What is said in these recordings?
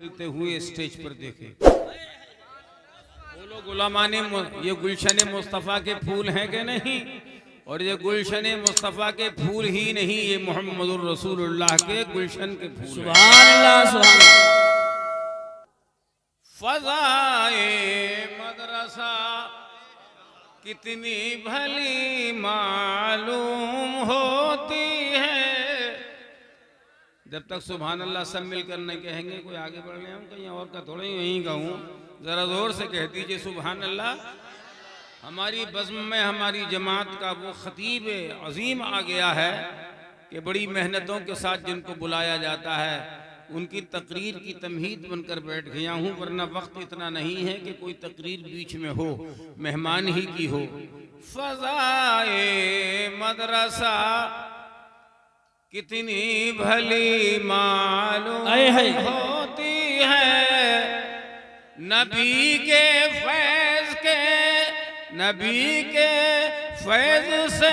चलते हुए स्टेज पर देखे। बोलो गुलामाने ये गुलशन मुस्तफ़ा के फूल हैं कि नहीं? और ये गुलशन मुस्तफ़ा के फूल ही नहीं, ये मोहम्मदुर रसूलुल्लाह के गुलशन के फूल। सुभान अल्लाह सुभान अल्लाह। फ़ज़ाए मदरसा कितनी भली मालूम होती है। जब तक सुभान अल्लाह सब मिलकर नहीं कहेंगे कोई आगे बढ़ रहे हम कहीं और का थोड़ा ही यहीं कहूँ, जरा जोर से कह दीजिए सुभान अल्लाह। हमारी बज़्म में हमारी जमात का वो खतीब अजीम आ गया है कि बड़ी मेहनतों के साथ जिनको बुलाया जाता है उनकी तकरीर की तमहीद बनकर बैठ गया हूँ, वरना वक्त इतना नहीं है कि कोई तकरीर बीच में हो, मेहमान ही की हो। फ़ज़ाए मदरसा कितनी भली मालूम होती है। नबी के फैज़ से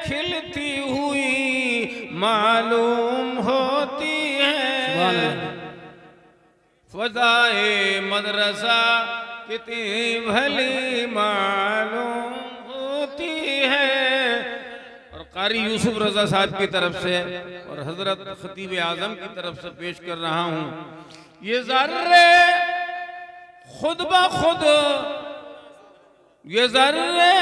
खिलती हुई मालूम होती है। फ़ज़ाए मदरसा कितनी भली मालूम होती है। और कारी यूसुफ रज़ा साहब की तरफ से और हजरत खतीब आज़म की तरफ से पेश कर रहा हूँ। ये ज़र्रे खुद ब खुद, ये ज़र्रे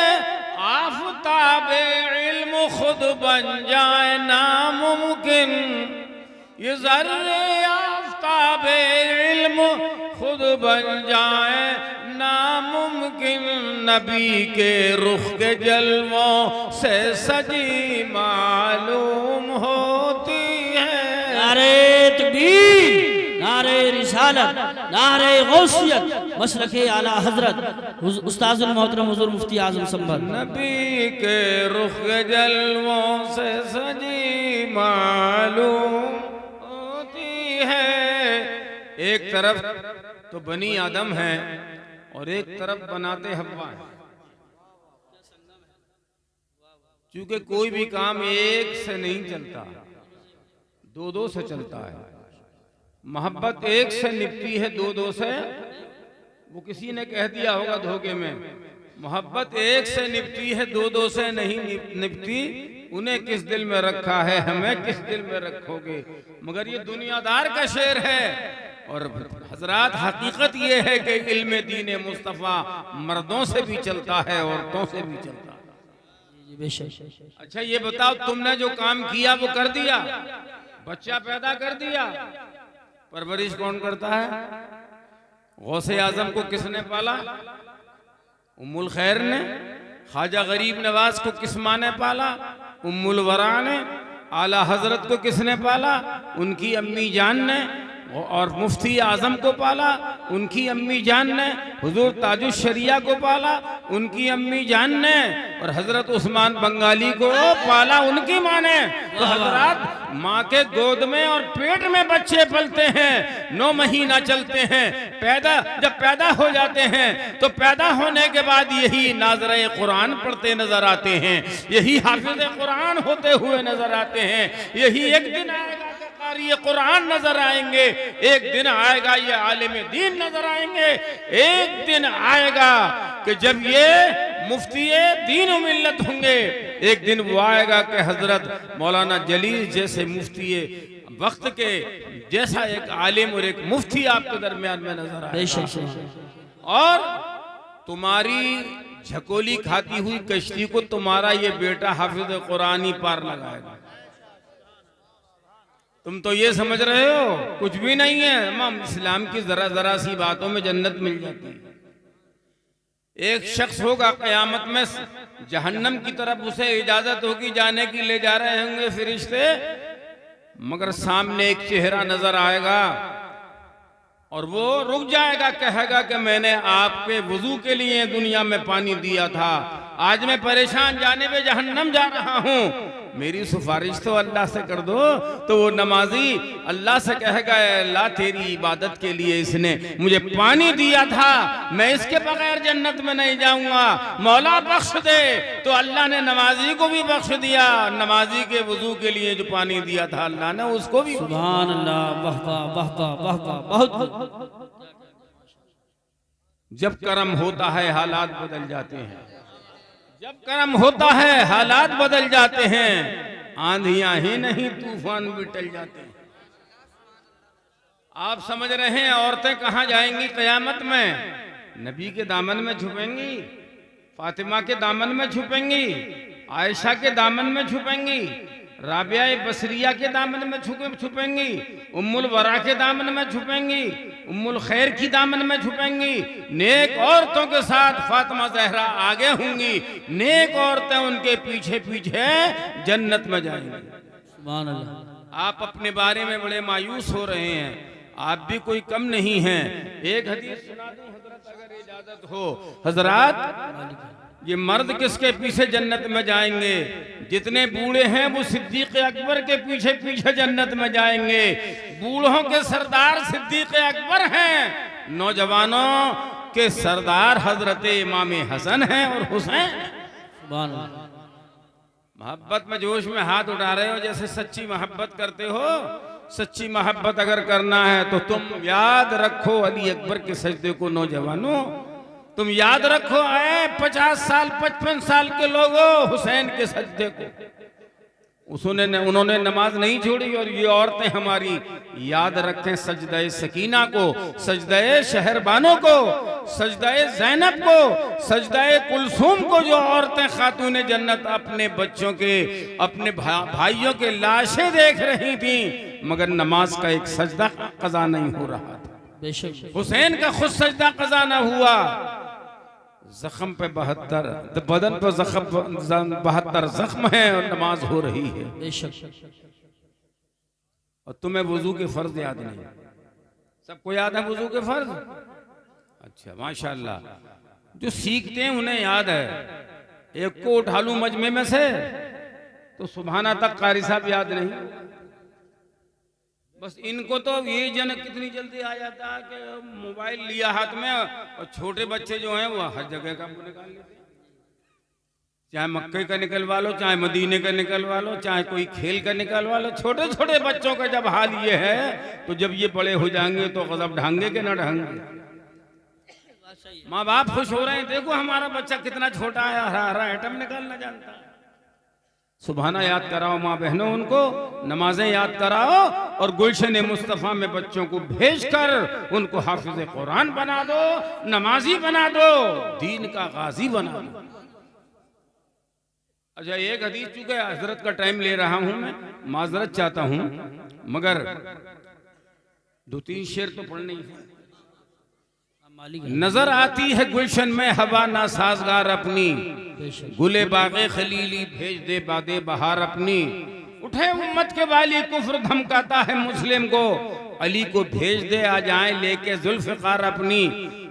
आफ़ताबे इल्म खुद बन जाए नामुमकिन। ये ज़र्रे आफ़ताबे इल्म खुद बन जाए नामुमकिन। नबी के रुख के जलवों से सजी मालूम होती है। नारे तकबीर, नारे रिसालत, नारे गौसियत, मसलके आला हजरत उस्ताजुल मोहतरम हुजूर मुफ्ती आज़म संभल। नबी के रुख के जलवों से सजी मालूम होती है। एक तरफ तो बनी आदम है और एक तरफ बनाते हव्वा है। क्योंकि कोई भी काम एक से नहीं चलता, दो दो से चलता है। मोहब्बत एक से निपटी है, दो दो से। वो किसी ने कह दिया होगा धोखे में, मोहब्बत एक से निपटी है, दो दो से नहीं निपटी। उन्हें किस दिल में रखा है, हमें किस दिल में रखोगे। मगर ये दुनियादार का शेर है। और हजरात हकीकत ये है कि इल्म दीन मुस्तफ़ा मर्दों से भी चलता है, औरतों से भी चलता है। अच्छा ये बताओ, तुमने जो काम किया वो कर दिया, बच्चा पैदा कर दिया, परवरिश कौन करता है? गौसे आजम को किसने पाला? उम्मुल खैर ने। ख्वाजा गरीब नवाज को किस माँ ने पाला? उम्मुल वरा ने। आला हजरत को किसने पाला? उनकी अम्मी जान ने। और मुफ्ती आजम को पाला, उनकी अम्मी जान ने। हुजूर ताजुश शरिया को पाला, उनकी अम्मी जान ने। और हजरत उस्मान बंगाली को पाला, उनकी माँ ने। तो हजरात माँ के गोद में और पेट में बच्चे पलते हैं, 9 महीना चलते हैं, जब पैदा हो जाते हैं तो पैदा होने के बाद यही नाज़रे कुरान पढ़ते नजर आते हैं, यही हाफिज़ कुरान होते हुए नजर आते हैं। यही एक दिन आएगा ये कुरान नजर आएंगे, एक दिन आएगा ये आलिम दीन नजर आएंगे, एक दिन आएगा कि जब ये मुफ्ती दीन व मिल्लत होंगे। एक दिन वो आएगा कि हजरत मौलाना जलील जैसे मुफ्ती वक्त के जैसा एक आलिम और एक मुफ्ती आपके दरमियान में नजर आएगा। और तुम्हारी झकोली खाती हुई कश्ती को तुम्हारा ये बेटा हाफिज कुरान ही पार लगाएगा। तुम तो ये समझ रहे हो कुछ भी नहीं है। हम इस्लाम की जरा जरा सी बातों में जन्नत मिल जाती है। एक शख्स होगा क़यामत में जहन्नम की तरफ, उसे इजाजत होगी जाने की, ले जा रहे होंगे फरिश्ते, मगर सामने एक चेहरा नजर आएगा और वो रुक जाएगा, कहेगा कि मैंने आपके वजू के लिए दुनिया में पानी दिया था, आज मैं परेशान जाने में जहन्नम जा रहा हूं। मेरी सिफारिश तो अल्लाह से कर दो। तो वो नमाजी अल्लाह से कहेगा, अल्लाह तेरी इबादत के लिए इसने मुझे पानी दिया था, मैं इसके बगैर जन्नत में नहीं जाऊंगा, मौला बख्श दे। तो अल्लाह ने नमाजी को भी बख्श दिया, नमाजी के वजू के लिए जो पानी दिया था अल्लाह ने उसको भी। सुभान अल्लाह, वाह वाह वाह वाह वाह वाह, बहुत। जब कर्म होता है हालात बदल जाते हैं, जब कर्म होता है हालात बदल जाते हैं, आंधियां ही नहीं तूफान भी टल जाते हैं। आप समझ रहे हैं औरतें कहां जाएंगी कयामत में? नबी के दामन में छुपेंगी, फातिमा के दामन में छुपेंगी, आयशा के दामन में छुपेंगी, राबिया बसरिया के दामन में छुपेंगी, उम्मुल वरा के दामन में छुपेंगी, उम्मुल खैर की दामन में छुपेंगी। नेक औरतों के साथ फातिमा ज़हरा आगे होंगी, नेक औरतें उनके पीछे पीछे जन्नत में जाएंगी। सुभान अल्लाह। आप अपने बारे में बड़े मायूस हो रहे हैं, आप भी कोई कम नहीं हैं। एक हदीस सुना दूं हजरत, अगर इजाजत हो। हजरत, ये मर्द किसके पीछे जन्नत में जाएंगे? जितने बूढ़े हैं वो सिद्दीक अकबर के पीछे पीछे जन्नत में जाएंगे। बूढ़ों के सरदार सिद्दीक अकबर हैं, नौजवानों के सरदार हजरत इमाम हसन हैं और हुसैन। सुभान अल्लाह। मोहब्बत में जोश में हाथ उठा रहे हो जैसे सच्ची मोहब्बत करते हो। सच्ची मोहब्बत अगर करना है तो तुम याद रखो अली अकबर के सजदे को। नौजवानों तुम याद रखो, 50 साल 55 साल के लोगों हुसैन के सजदे को। उन्होंने नमाज नहीं छोड़ी। और ये औरतें हमारी याद रखें सजदे सकीना को, सजदे शहरबानों को, सजदे जैनब को, सजदे कुलसूम को। जो औरतें खातून जन्नत अपने बच्चों के, अपने भाइयों के लाशें देख रही थी, मगर नमाज का एक सजदा कज़ा नहीं हो रहा था। बेशक हुसैन का खुद सजदा कज़ा न हुआ। जख्म पे 72, बदन पे 72 जख्म है और नमाज हो रही है। बेशक। और तुम्हें वुजू के फर्ज याद नहीं? सबको याद है वुजू के फर्ज? अच्छा माशाल्लाह। जो सीखते हैं उन्हें याद है। एक को उठा लूं मजमे में से तो सुबहाना तक कारी साहब याद नहीं। बस इनको तो ये जन कितनी जल्दी आ जाता है कि मोबाइल लिया हाथ में, और छोटे बच्चे जो हैं वो हर जगह का वो निकाल लेते हैं। चाहे मक्के का निकलवा लो, चाहे मदीने का निकलवा लो, चाहे कोई खेल का निकलवा लो। छोटे छोटे बच्चों का जब हाल ये है तो जब ये बड़े हो जाएंगे तो गजब ढांगे के ना ढांगे। माँ बाप खुश हो रहे हैं, देखो हमारा बच्चा कितना छोटा है, हरा हरा आइटम निकालना जानता है। सुबहाना याद कराओ माँ बहनों उनको, नमाजें याद कराओ, और गुलशन मुस्तफ़ा में बच्चों को भेजकर उनको हाफिज कुरान बना दो, नमाजी बना दो, दीन का गाजी बना दो। अच्छा एक हदीस, चूंकि हजरत का टाइम ले रहा हूं मैं, माजरत चाहता हूं, मगर 2-3 शेर तो पढ़ने ही है। नजर आती है गुलशन में हवा ना साजगार अपनी, गुले बागे खलीली भेज दे बादे बहार अपनी। उठे उम्मत के वाली कुफ्र धमकाता है मुस्लिम को, अली को भेज दे आ जाए लेके जुल्फ़िकार अपनी।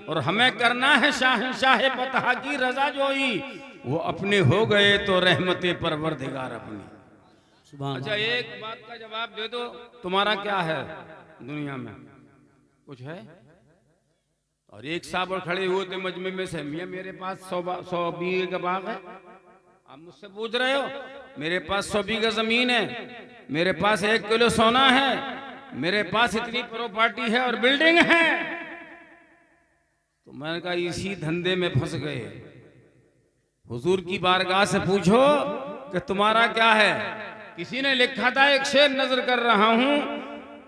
और हमें करना है शाह बतहा की रजा जोई, वो अपने हो गए तो रहमते परवरदिगार अपनी। अच्छा एक बात का जवाब दे दो, तुम्हारा क्या है दुनिया में? कुछ है? और एक साहब और खड़े हुए थे मजमे में से, मियां मेरे पास 100 बीघे का बाग है। आप मुझसे पूछ रहे हो, मेरे पास 100 बीघा जमीन है, मेरे पास 1 किलो सोना है, मेरे पास इतनी प्रॉपर्टी है और बिल्डिंग है। तो मैंने कहा इसी धंधे में फंस गए। हुजूर की बारगाह से पूछो कि तुम्हारा क्या है। किसी ने लिखा था, एक शेर नजर कर रहा हूं,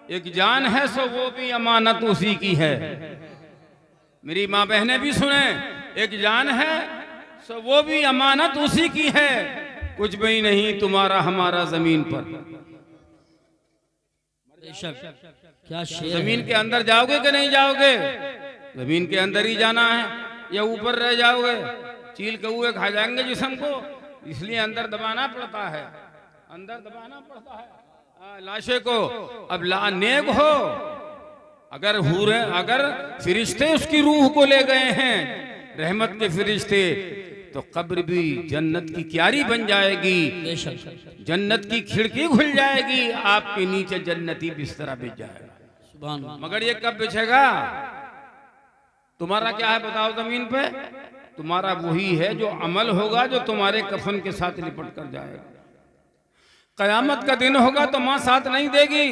एक जान है सो वो भी अमानत उसी की है। मेरी माँ बहनें भी सुने, एक जान है सो वो भी अमानत उसी की है, कुछ भी नहीं तुम्हारा हमारा जमीन पर। क्या जमीन के अंदर जाओगे कि नहीं जाओगे? जमीन के अंदर ही जाना है या ऊपर रह जाओगे? चील कौए खा जाएंगे जिस्म को, इसलिए अंदर दबाना पड़ता है, अंदर दबाना पड़ता है लाशे को। अब नेक हो, अगर फिरिश्ते उसकी रूह को ले गए हैं, रहमत के फिरिश्ते, तो कब्र भी जन्नत की क्यारी बन जाएगी, बेशक जन्नत की खिड़की खुल जाएगी, आपके नीचे जन्नती बिस्तरा बिछ जाएगा। सुभान अल्लाह। मगर ये कब बिछेगा? तुम्हारा क्या है बताओ जमीन पे? तुम्हारा वही है जो अमल होगा, जो तुम्हारे कफन के साथ लिपट कर जाएगा। कयामत का दिन होगा तो माँ साथ नहीं देगी।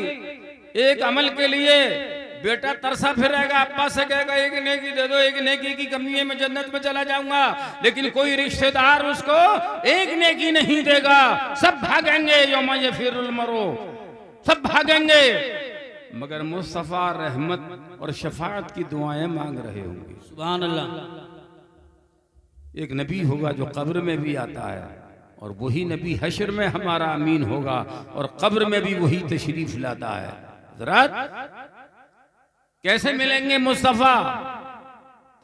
एक अमल के लिए बेटा तरसा फिरेगा, अब्बा से कहेगा एक नेकी दे दो, एक नेकी की कमी है, मैं जन्नत में चला जाऊंगा, लेकिन कोई रिश्तेदार उसको एक नेकी नहीं देगा। सब भागेंगे, यौम यफिरुल मरउ, सब भागेंगे, मगर मुस्तफा रहमत और शफाअत की दुआएं मांग रहे होंगे। सुभान अल्लाह। एक नबी होगा जो कब्र में भी आता है, और वही नबी हश्र में हमारा अमीन होगा, और कब्र में भी वही तशरीफ लाता है। हज़रात कैसे मिलेंगे मुस्तफा?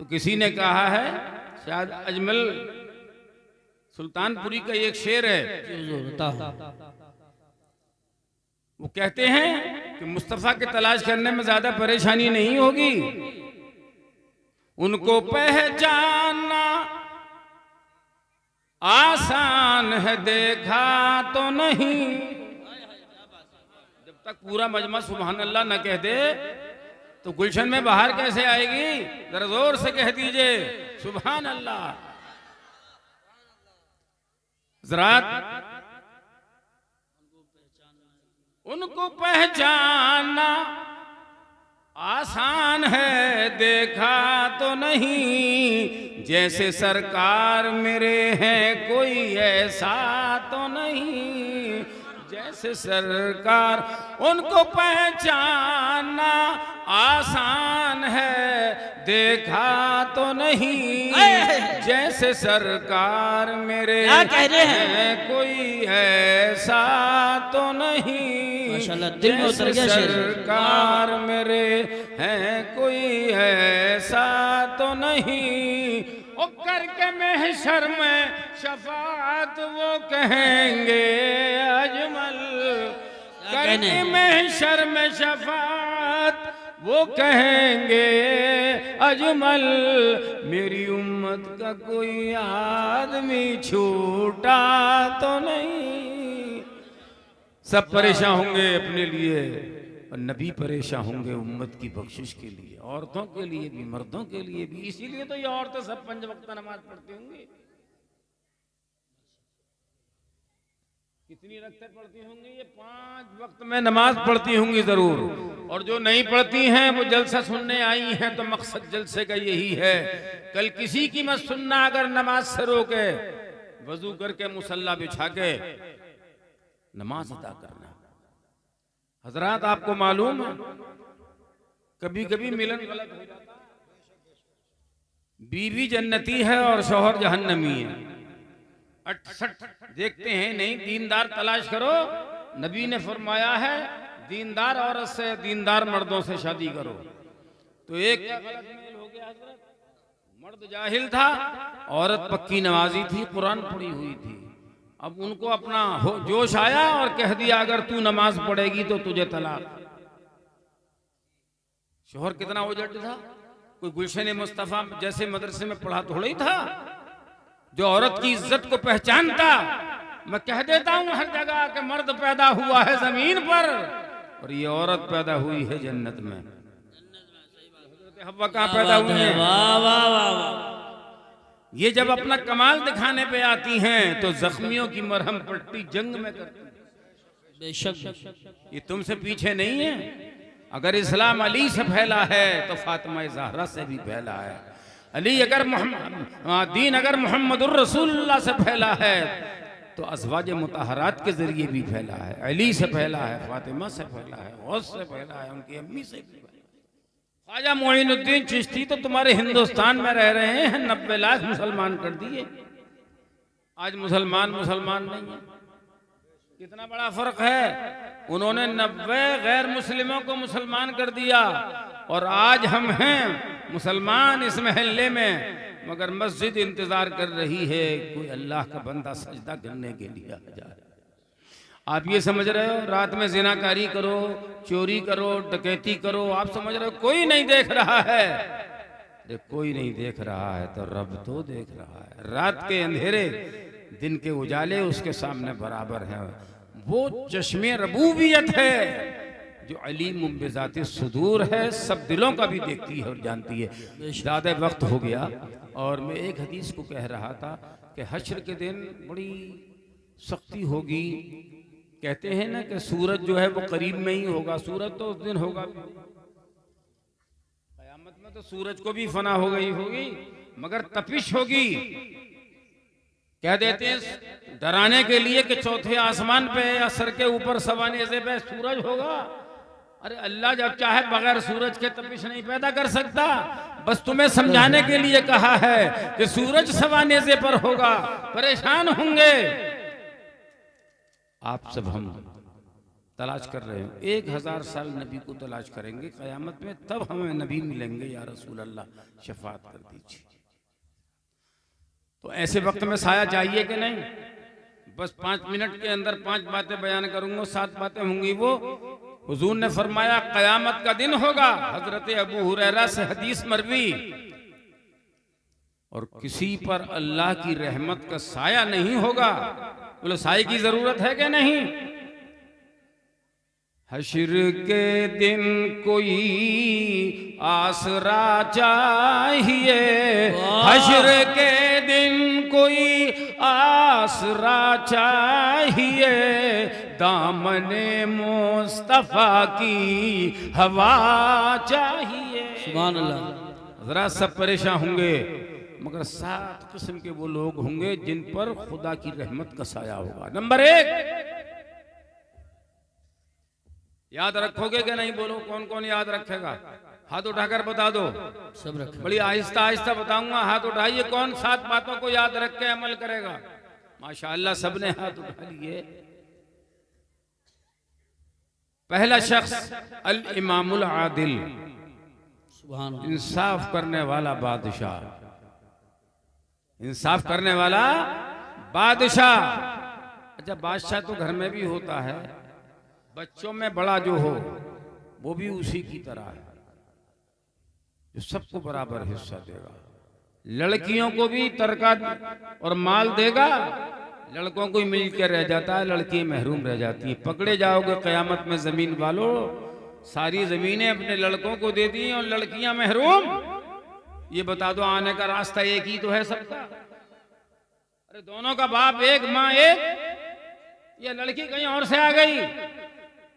तो किसी ने कहा है, शायद अजमल सुल्तानपुरी का एक शेर है, वो कहते हैं कि मुस्तफा की तलाश करने में ज्यादा परेशानी नहीं होगी, उनको पहचानना आसान है, देखा तो नहीं। जब तक पूरा मजमा सुभान अल्लाह न कह दे तो गुलशन में बाहर कैसे आएगी? जरा जोर से कह दीजिए सुभान अल्लाह। ज़रात उनको पहचानना आसान है, देखा तो नहीं, जैसे सरकार मेरे हैं कोई ऐसा तो नहीं, जैसे सरकार। उनको पहचानना आसान है, देखा तो नहीं, जैसे सरकार मेरे हैं कोई ऐसा तो नहीं, माशाल्लाह दिल में उतर गया शेर। सरकार मेरे हैं कोई ऐसा तो नहीं, ओ करके महशर में शफाअत वो कहेंगे अजमल, करके महशर में शफाअत वो कहेंगे अजमल, मेरी उम्मत का कोई आदमी छूटा तो नहीं। सब परेशान होंगे अपने लिए, और नबी परेशान होंगे उम्मत की बख्शिश के लिए, औरतों के लिए भी, मर्दों के लिए भी। इसीलिए तो ये औरतें सब 5 वक्त नमाज पढ़ती होंगी। कितनी रखते पढ़ती होंगी? ये 5 वक्त में नमाज पढ़ती होंगी जरूर। और जो नहीं पढ़ती हैं वो जलसा सुनने आई हैं, तो मकसद जलसे का यही है, कल किसी की मत सुनना अगर नमाज से रोके, वजू करके मुसल्ला बिछा के नमाज अदा करना। हजरात आपको मालूम है कभी कभी मिलन गलत हो जाता है, बीवी जन्नती है और शौहर जहन्नमी है। 68 देखते हैं नहीं, दीनदार तलाश करो। नबी ने फरमाया है दीनदार औरत से, दीनदार मर्दों से शादी करो। तो एक गलत मेल हो गया हजरत, मर्द जाहिल था, औरत पक्की नमाजी थी, कुरान पढ़ी हुई थी। अब उनको अपना जोश आया और कह दिया अगर तू नमाज पढ़ेगी तो तुझे तलाक। शोहर कितना उजट था, कोई गुलशन मुस्तफा जैसे मदरसे में पढ़ा थोड़ा ही था, जो औरत की इज्जत को पहचानता। मैं कह देता हूं हर जगह कि मर्द पैदा हुआ है जमीन पर, और ये औरत पैदा हुई है जन्नत में। हव्वा कहाँ पैदा हुई है? वाह वाह वाह। ये जब अपना कमाल दिखाने पे आती हैं तो जख्मियों की मरहम पट्टी जंग में करती हैं। बेशक ये तुमसे पीछे नहीं है। अगर इस्लाम अली से फैला है तो फातिमा ज़हरा से भी फैला है। अली अगर दीन अगर मोहम्मदुर रसूलुल्लाह से फैला है तो अज़वाज मुतहरात के जरिए भी फैला है। अली से फैला है, फातिमा से फैला है, गौस से फैला है, उनकी अम्मी से भी फैला है। ख्वाजा मोइनुद्दीन चिश्ती तो तुम्हारे हिंदुस्तान में रह रहे हैं, 90 लाख मुसलमान कर दिए। आज मुसलमान नहीं है। कितना बड़ा फर्क है। उन्होंने 90 गैर मुस्लिमों को मुसलमान कर दिया, और आज हम हैं मुसलमान इस महल्ले में, मगर मस्जिद इंतजार कर रही है कोई अल्लाह का बंदा सजदा करने के लिए आ जाए। आप ये समझ रहे हो रात में जिनाकारी करो, चोरी करो, डकैती करो, आप समझ रहे हो कोई नहीं देख रहा है। अरे कोई नहीं देख रहा है तो रब तो देख रहा है। रात के अंधेरे दिन के उजाले उसके सामने बराबर हैं। वो चश्मे रबूबियत है जो अलीम बिज़ाति सुदूर है, सब दिलों का भी देखती है और जानती है। ज़्यादा वक्त हो गया और मैं एक हदीस को कह रहा था कि हश्र के दिन बड़ी सख्ती होगी। कहते हैं ना कि सूरज जो है वो करीब में ही होगा, सूरज तो उस दिन होगा भी। क़यामत में तो सूरज को भी फना हो गई होगी, मगर तपिश होगी। कह देते हैं डराने के लिए कि चौथे आसमान पे या सर के ऊपर सवाने से पे सूरज होगा। अरे अल्लाह जब चाहे बगैर सूरज के तपिश नहीं पैदा कर सकता। बस तुम्हें समझाने के लिए कहा है कि सूरज सवाने से पर होगा, परेशान होंगे। आप सब हम तलाश कर रहे हो 1000 साल नबी को तलाश करेंगे क़यामत में, तब हमें नबी मिलेंगे। या रसूल अल्लाह शफाअत कर दीजिए। तो ऐसे वक्त में साया चाहिए कि नहीं? बस 5 मिनट के अंदर 5 बातें बयान करूंगा, 7 बातें होंगी। वो हुजूर ने फरमाया क़यामत का दिन होगा, हजरत अबू हुरैरा से हदीस मरवी, और किसी पर अल्लाह की रहमत का साया नहीं होगा। बोले साए की जरूरत है कि नहीं? हश्र के दिन कोई आसरा चाहिए, हश्र के दिन कोई आसरा चाहिए, दामने मुस्तफा की हवा चाहिए। सुभान अल्लाह। जरा सब परेशान होंगे, मगर 7 किस्म के वो लोग होंगे जिन पर खुदा की रहमत का साया होगा। नंबर 1, याद रखोगे कि नहीं? बोलो कौन कौन याद रखेगा? हाथ उठाकर बता दो। सब रखे। बड़ी आहिस्ता आहिस्ता बताऊंगा, हाथ उठाइए। कौन 7 बातों को याद रख के अमल करेगा? माशाअल्लाह सबने हाथ उठा लिए। पहला शख्स अल इमामुल आदिल, सुभान अल्लाह। इंसाफ करने वाला बादशाह, इंसाफ करने वाला बादशाह। अच्छा, बादशाह तो घर में भी होता है, बच्चों में बड़ा जो हो वो भी उसी की तरह है, जो सबको बराबर हिस्सा देगा। लड़कियों को भी तरका और माल देगा, लड़कों को ही मिल के रह जाता है, लड़कियां महरूम रह जाती हैं। पकड़े जाओगे क़यामत में जमीन वालों, सारी जमीनें अपने लड़कों को दे दी और लड़कियां महरूम। ये बता दो आने का रास्ता एक ही तो है सबका? अरे दोनों का बाप एक, माँ एक, या लड़की कहीं और से आ गई?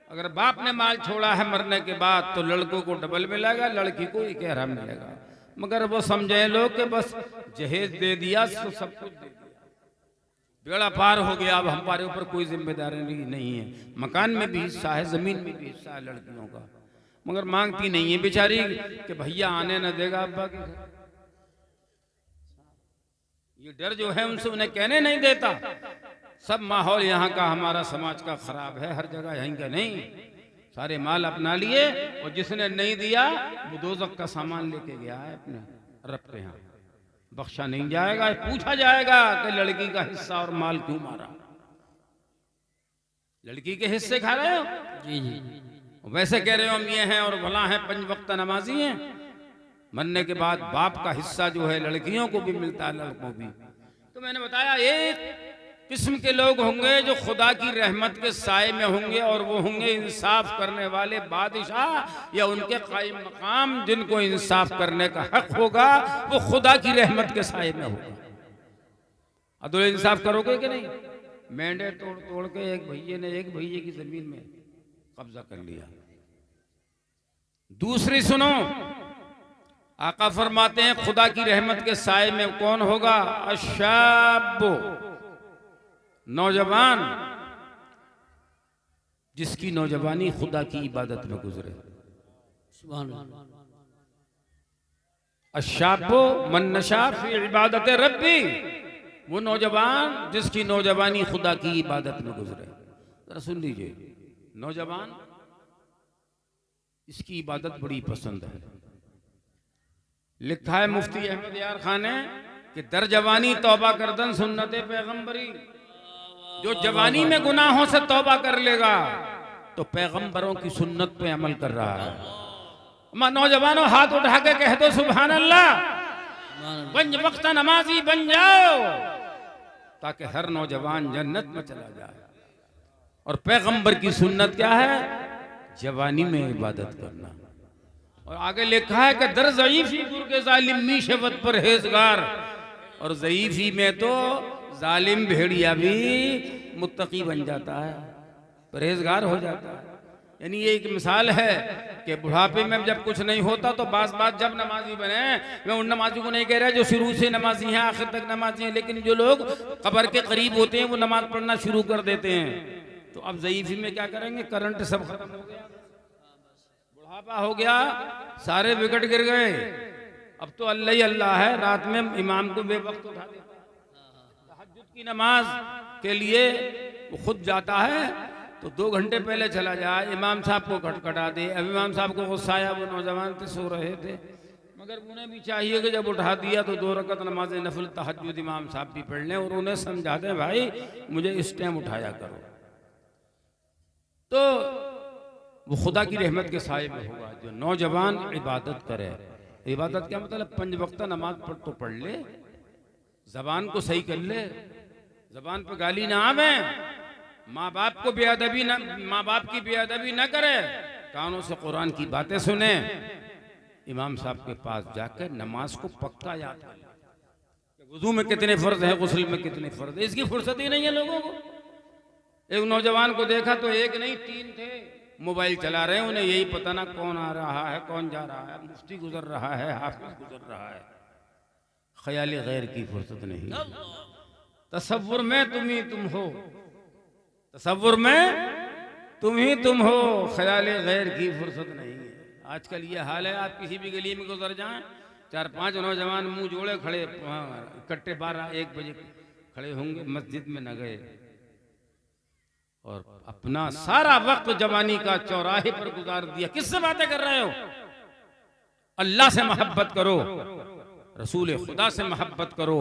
अगर बाप ने माल छोड़ा है मरने के बाद तो लड़कों को डबल मिलेगा, लड़की को 11 मिलेगा। मगर वो समझे लोग कि बस जहेज दे दिया तो सब कुछ दे दिया, बेड़ा पार हो गया, अब हमारे ऊपर कोई जिम्मेदारी नहीं है। मकान में भी हिस्सा है, जमीन में भी हिस्सा है लड़कियों का, मगर मांगती नहीं है बेचारी कि भैया आने न देगा अब्बा के घर। ये डर जो है उनसे उन्हें कहने नहीं देता। सब माहौल यहाँ का, हमारा समाज का खराब है, हर जगह यहीं का नहीं। सारे माल अपना लिए और जिसने नहीं दिया वो दोज़ख का सामान लेके गया है अपने रब के यहाँ, बख्शा नहीं जाएगा। पूछा जाएगा कि लड़की का हिस्सा और माल क्यों मारा? लड़की के हिस्से खा रहे हो? जी जी। वैसे कह रहे हो हम ये हैं और भला हैं, 5 वक्त नमाजी हैं। मरने के बाद बाप का हिस्सा जो है लड़कियों को भी मिलता है, लड़कों भी। तो मैंने बताया एक किस्म के लोग होंगे जो खुदा की रहमत के साए में होंगे, और वो होंगे इंसाफ करने वाले बादशाह या उनके कायम मकाम, जिनको इंसाफ करने का हक होगा वो खुदा की रहमत के साए में होगा। अदुल इंसाफ करोगे कि नहीं? मेंढे तोड़ तोड़ के एक भैये ने एक भैये की जमीन में कब्जा कर लिया। दूसरी सुनो, आका फरमाते हैं खुदा की रहमत के साए में कौन होगा? अशाब, नौजवान जिसकी नौजवानी खुदा की इबादत में गुजरे। सुभान अल्लाह। अशाबो मन नशा फी इबादत रब्बी, वो नौजवान जिसकी नौजवानी खुदा की इबादत में गुजरे। जरा सुन लीजिए, नौजवान इसकी इबादत बड़ी पसंद है। लिखा है मुफ्ती अहमद यार खान ने कि दर जवानी तौबा करदन सुन्नते पैगंबरी, जो जवानी में गुनाहों से तौबा कर लेगा तो पैगंबरों की सुन्नत पे अमल कर रहा है। नौजवानों हाथ उठा के कह दो सुभान अल्लाह, पंज वक्त नमाजी बन जाओ, ताकि हर नौजवान जन्नत में चला जाए। और पैगंबर की सुन्नत क्या है? जवानी में इबादत करना। और आगे लिखा है कि दर ज़ईफ़ी गुर के जालिम मी शवत परहेज़गार, और ज़ईफ़ी में तो जालिम भेड़िया भी मुत्तकी बन जाता है, परहेजगार हो जाता है। यानी ये एक मिसाल है कि बुढ़ापे में जब कुछ नहीं होता तो बात जब नमाजी बने, मैं उन नमाजी को नहीं कह रहा जो शुरू से नमाजी हैं, आखिर तक नमाजी हैं, लेकिन जो लोग कब्र के करीब होते हैं वो नमाज पढ़ना शुरू कर देते हैं। तो अब ज़ईफ़ी में क्या करेंगे? करंट सब खत्म हो गया, बुढ़ापा हो गया, सारे विकेट गिर गए। अब तो अल्लाह ही अल्लाह है, रात में इमाम को बेवक्त उठा देता है, तहज्जुद की नमाज के लिए वो खुद जाता है तो 2 घंटे पहले चला जाए, इमाम साहब को खटखटा दे। अब इमाम साहब को गुस्सा आया, वो नौजवान थे, सो रहे थे, मगर उन्हें भी चाहिए कि जब उठा दिया तो 2 रकत नमाज नफल तहज्जुद इमाम साहब भी पढ़ लें और उन्हें समझा दें भाई मुझे इस टाइम उठाया करो। तो वो खुदा की रहमत के साए में होगा जो नौजवान इबादत करे। इबादत क्या मतलब? 5 वक्त नमाज तो पढ़ ले, जबान को सही कर ले, जबान पे गाली ना आवे, माँ बाप को बेअदबी ना, माँ बाप की बेअदबी ना करे, कानों से कुरान की बातें सुने, इमाम साहब के पास जाकर नमाज को पक्का याद कर ले। वुजू में कितने फर्ज हैं, गुस्ल में कितने फर्ज है, इसकी फुर्सत ही नहीं है लोगों को। एक नौजवान को देखा तो 1 नहीं 3 थे, मोबाइल चला रहे हैं, उन्हें यही पता ना कौन आ रहा है कौन जा रहा है, मुफ्ती गुजर रहा है, हाफिज गुजर रहा है, ख्याल गैर की फुर्सत नहीं। तसव्वुर में तुम ही तुम हो, तसव्वुर में तुम ही तुम हो, ख्याल गैर की फुर्सत नहीं है। आजकल ये हाल है, आप किसी भी गली में गुजर जाएं, 4-5 नौजवान मुंह जोड़े खड़े, इकट्ठे 12-1 बजे खड़े होंगे, मस्जिद में न गए और अपना सारा वक्त जवानी का चौराहे पर गुजार दिया। किससे बातें कर रहे हो? अल्लाह से मोहब्बत करो, रसूल खुदा से मोहब्बत करो,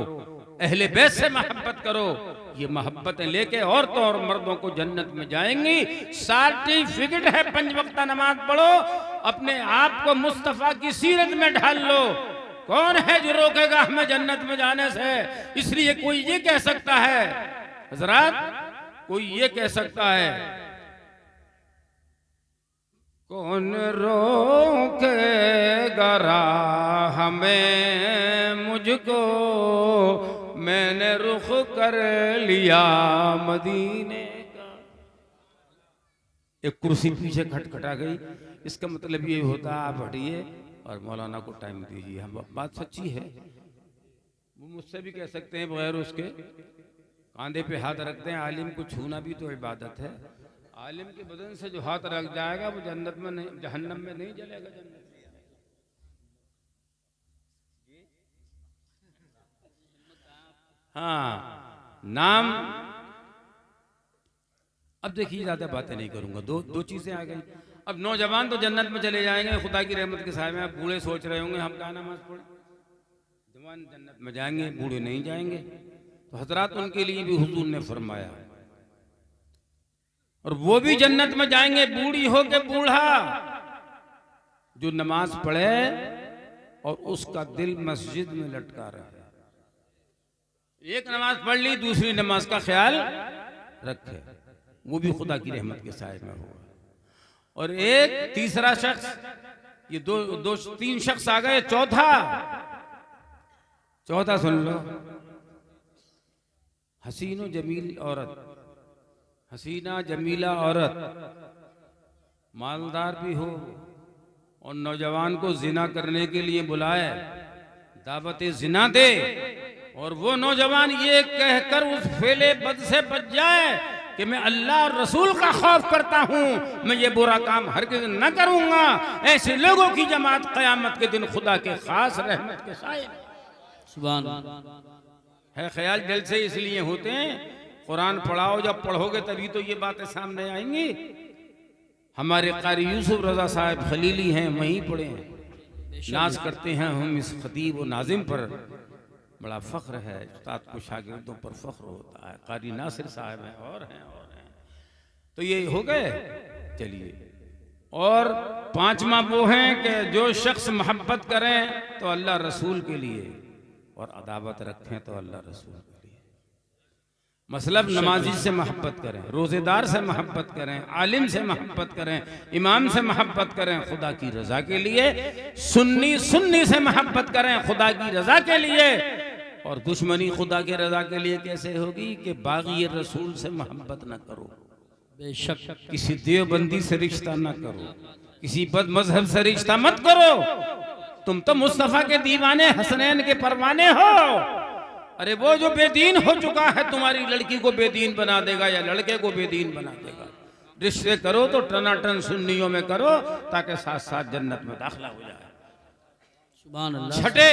अहले बैत से मोहब्बत करो। ये मोहब्बतें लेके औरतों और मर्दों को जन्नत में जाएंगी। सर्टिफिकेट है, 5 वक्त नमाज पढ़ो, अपने आप को मुस्तफा की सीरत में ढाल लो। कौन है जो रोकेगा हमें जन्नत में जाने से? इसलिए कोई ये कह सकता है, हजरात कोई ये कह सकता है, कौन रोकेगा राह हमें मुझको, मैंने रुख कर लिया मदीने का। एक कुर्सी पीछे खटखटा गई, इसका मतलब ये होता है आप हटिए और मौलाना को टाइम दीजिए। हम बात सच्ची है, वो मुझसे भी कह सकते हैं बगैर उसके, कांधे पे हाथ रखते हैं। आलिम को छूना भी तो इबादत है। आलिम के बदन से जो हाथ रख जाएगा वो जन्नत में नहीं, जहन्नम में नहीं जलेगा, जन्नत में। हाँ, नाम अब देखिए, ज्यादा बातें नहीं करूंगा, दो चीजें आ गई। अब नौजवान तो जन्नत में चले जाएंगे खुदा की रहमत के साए में। अब बूढ़े सोच रहे होंगे हम क्या नमाज पढ़े, जवान जन्नत में जाएंगे, बूढ़े नहीं जाएंगे। तो हजरात उनके लिए भी हुजूर ने फरमाया, और वो भी जन्नत में जाएंगे बूढ़ी हो के बूढ़ा, जो नमाज पढ़े और उसका दिल मस्जिद में लटका रहे। एक नमाज पढ़ ली, दूसरी नमाज का ख्याल रखे, वो भी खुदा की रहमत के साए में होगा। और एक तीसरा शख्स, ये 3 शख्स आ गए, चौथा सुन लो। हसीनो जमील औरत, हसीना जमीला औरत, मालदार भी हो और नौजवान को जिना करने के लिए बुलाए, दावत जिना दे, और वो नौजवान ये कहकर उस फेले बद से बच जाए कि मैं अल्लाह और रसूल का खौफ करता हूं, मैं ये बुरा काम हरगिज़ न करूंगा। ऐसे लोगों की जमात क़यामत के दिन खुदा के खास रहमत के साए सुभान है। ख्याल दिल से इसलिए होते हैं, कुरान पढ़ाओ, जब पढ़ोगे तभी तो ये बातें सामने आएंगी। हमारे कारी यूसुफ रजा साहब खलीली हैं, वहीं पढ़े हैं, नाज करते हैं हम इस खतीब और नाजिम पर, बड़ा फख्र है, उस्ताद को शागिर्दों पर फख्र होता है। कारी नासिर साहब हैं और हैं। तो ये हो गए, चलिए। और पांचवा वो है कि जो शख्स मोहब्बत करें तो अल्लाह रसूल के लिए और अदावत रखें तो अल्लाह रसूल के लिए। मतलब नमाजी से मोहब्बत करें, रोज़ेदार से मोहब्बत करें, आलिम से मोहब्बत करें, इमाम से मोहब्बत करें खुदा की रज़ा के लिए, सुन्नी से मोहब्बत करें खुदा की रज़ा के लिए। और दुश्मनी खुदा के रज़ा के लिए कैसे होगी कि बागी रसूल से मोहब्बत न करो, बेशक किसी देवबंदी से रिश्ता न करो, किसी बद मजहब से रिश्ता मत करो। तुम तो मुस्तफ़ा के दीवाने, हसनैन के परवाने हो। अरे वो जो बेदीन हो चुका है तुम्हारी लड़की को बेदीन बना देगा या लड़के को बेदीन बना देगा। रिश्ते करो तो टनाटन सुन्नियों में करो ताकि साथ साथ जन्नत में दाखिला हो जाए। सुभान अल्लाह। छठे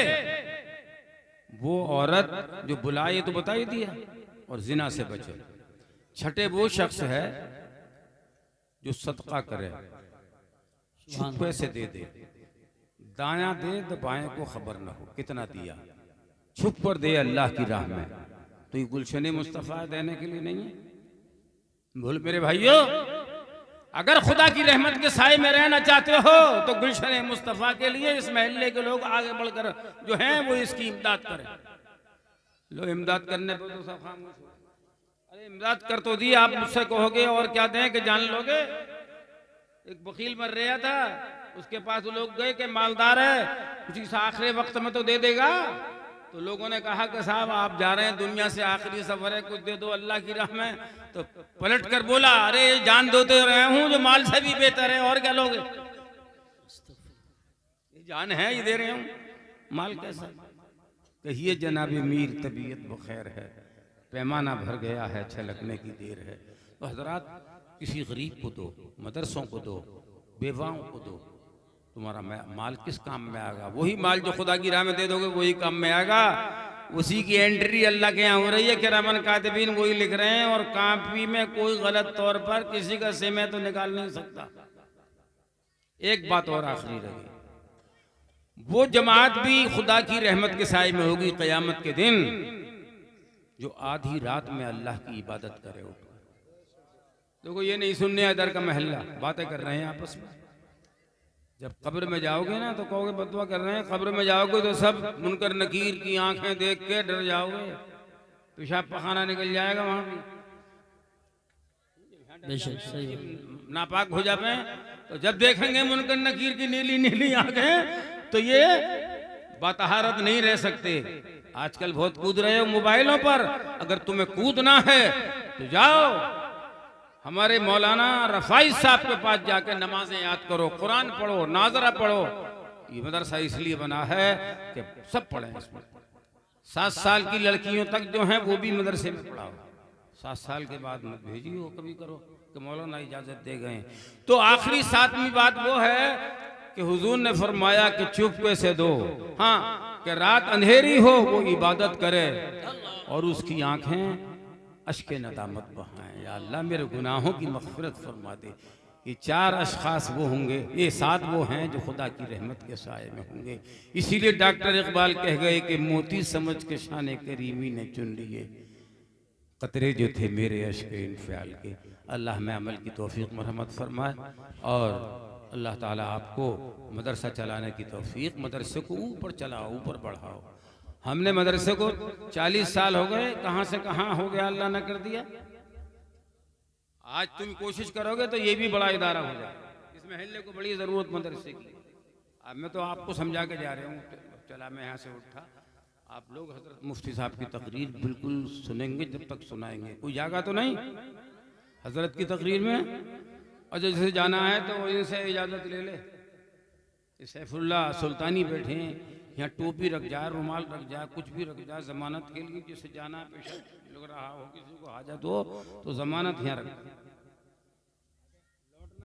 वो औरत जो बुलाए तो बता ही दिया, और जिना से बचे। छठे वो शख्स है जो सदका करे, छुपे से दे दे, दाया दे तो बाएं को खबर ना हो कितना दिया, छुप कर दे अल्लाह की राह में। तो ये गुलशन मुस्तफ़ा देने के लिए नहीं है। बोल मेरे भाइयों, अगर खुदा की रहमत के साए में रहना चाहते हो तो गुलशन मुस्तफ़ा के लिए इस महल्ले के लोग आगे बढ़कर जो हैं वो इसकी इमदाद करें। लो इमदाद करने पर तो सब खामोश हो। अरे इमदाद कर तो दी, आप मुझसे कहोगे और क्या दें कि जान लोगे। एक वकील मर रहा था, उसके पास लोग गए कि मालदार है, उसी से आखिरी वक्त में तो दे देगा। तो लोगों ने कहा कि साहब आप जा रहे हैं दुनिया से, आखिरी सफर है, कुछ दे दो अल्लाह की राह में। तो पलट कर बोला, अरे जान देते रहे हूं जो माल से भी बेहतर है, और क्या लोगे, ये जान है ये दे रहे हूं, माल कैसा। कहिए जनाबी मीर तबीयत बखैर है, पैमाना भर गया है, छलकने की देर है। तो हजरात किसी गरीब को दो, मदरसों को दो, बेवाओं को दो, तुम्हारा माल किस काम में आएगा। वही माल जो खुदा की राह में दे दोगे वही काम में आएगा। उसी की एंट्री अल्लाह के यहाँ हो रही है, किरामन कातिबीन वही लिख रहे हैं, और कापी में कोई गलत तौर पर किसी का सिमे तो निकाल नहीं सकता। एक बात और आखिरी रही, वो जमात भी खुदा की रहमत के साए में होगी क़यामत के दिन, जो आधी रात में अल्लाह की इबादत करे। देखो ये नहीं सुनने इधर का महल्ला बातें कर रहे हैं आपस में। जब कब्र में जाओगे ना तो कहोगे बदुआ कर रहे हैं, कब्र में जाओगे तो सब मुनकर नकीर की आंखें देख के डर जाओगे, पेशाब पखाना निकल जाएगा वहां भी, नापाक हो जाए। तो जब देखेंगे मुनकर नकीर की नीली नीली आंखें तो ये बातहारत नहीं रह सकते। आजकल बहुत कूद रहे हो मोबाइलों पर, अगर तुम्हें कूदना है तो जाओ हमारे मौलाना रफाई साहब के पास जाकर नमाजें याद करो, कुरान पढ़ो, नाजरा पढ़ो। ये मदरसा इसलिए बना है कि सब पढ़ें इसमें। 7 साल की लड़कियों तक जो हैं वो भी मदरसे में पढ़ाओ। 7 साल के बाद मत भेजिए, कभी करो कि मौलाना इजाजत दे गए। तो आखिरी 7वीं बात वो है कि हुजूर ने फरमाया कि चुपके से दो। हाँ, कि रात अंधेरी हो वो इबादत करे और उसकी आंखें अश्के नदामत बहाएं, या अल्लाह मेरे गुनाहों की मग़फ़िरत फरमा दे। ये 4 अशख़ास वो होंगे, ये 7 वो हैं जो खुदा की रहमत के साए में होंगे। इसीलिए डॉक्टर इकबाल कह गए कि मोती समझ के शान करीमी ने चुन लिए कतरे जो थे मेरे अश्के इन्फ़ियाल के। अल्लाह में अमल की तौफ़ीक़ मरहमत फरमाए, और अल्लाह ताला आपको मदरसा चलाने की तौफ़ीक़, मदरसे को ऊपर चलाओ, ऊपर बढ़ाओ। हमने मदरसे को 40 साल हो गए, कहाँ से कहाँ हो गया, अल्लाह न कर दिया। आज तुम कोशिश करोगे तो ये भी बड़ा इदारा हो जाए। इस महल्ले को बड़ी ज़रूरत मदरसे की। अब मैं तो आपको समझा के जा रहा हूँ, चला मैं यहाँ से उठा। आप लोग हजरत मुफ्ती साहब की तकरीर बिल्कुल सुनेंगे, जब तक सुनाएंगे। कोई जागा तो नहीं हजरत की तकरीर में? और जैसे जाना है तो वहीं से इजाज़त ले ले। सैफुल्लाह सुल्तानी बैठे हैं, यहाँ टोपी रख जा, रुमाल रख जा, कुछ भी रख जा, जमानत के लिए जैसे जाना पेशा लग रहा हो, किसी को हाजत हो तो जमानत यहाँ रख।